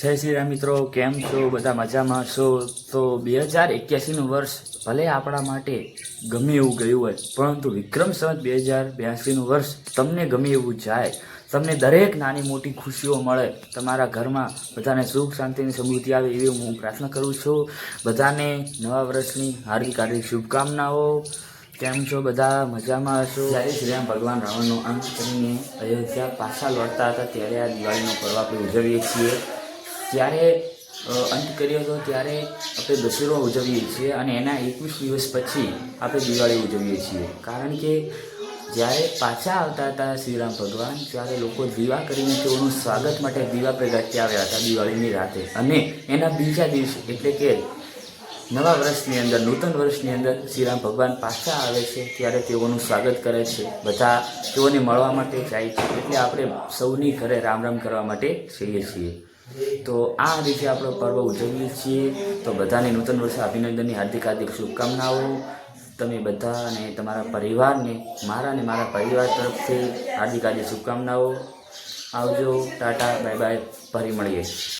જય શ્રી રામ મિત્રો, કેમ છો? બધા મજામાં છો? તો 2081નું વર્ષ ભલે આપણા માટે ગમે એવું ગયું હોય, પરંતુ વિક્રમ સંવત 2082નું વર્ષ તમને ગમે એવું જાય, તમને દરેક નાની મોટી ખુશીઓ મળે, તમારા ઘરમાં બધાને સુખ શાંતિ અને સમૃદ્ધિ આવે એવી હું પ્રાર્થના કરું છું. બધાને નવા વર્ષની હાર્દિક હાર્દિક શુભકામનાઓ. કેમ છો? બધા મજામાં હશો? જ્યારે શ્રી રામ ભગવાન રાવણનો અંત કરીને અયોધ્યા પાછા લौटતા હતા ત્યારે આ દિવાળીનો પર્વ આપણે ઉજવીએ છીએ. જ્યારે અંત કર્યો હતો ત્યારે આપણે દશેરો ઉજવીએ છીએ અને એના 21 દિવસ પછી આપણે દિવાળી ઉજવીએ છીએ. કારણ કે જ્યારે પાછા આવતા હતા શ્રીરામ ભગવાન, ત્યારે લોકો દીવા કરીને તેઓનું સ્વાગત માટે દીવા પ્રગટ્યા આવ્યા હતા દિવાળીની રાતે. અને એના બીજા દિવસે એટલે કે નવા વર્ષની અંદર, નૂતન વર્ષની અંદર શ્રીરામ ભગવાન પાછા આવે છે ત્યારે તેઓનું સ્વાગત કરે છે. બધા તેઓને મળવા માટે જાય છે. એટલે આપણે સૌની ઘરે રામ રામ કરવા માટે જઈએ છીએ. તો આ રીતે આપણો પર્વ ઉજવીએ છીએ. તો બધાને નૂતન વર્ષ અભિનંદનની હાર્દિક હાર્દિક શુભકામનાઓ. તમે બધા અને તમારા પરિવારને મારા અને મારા પરિવાર તરફથી હાર્દિક હાર્દિક શુભકામનાઓ. આવજો, ટાટા, બાય બાય, ફરી મળીએ.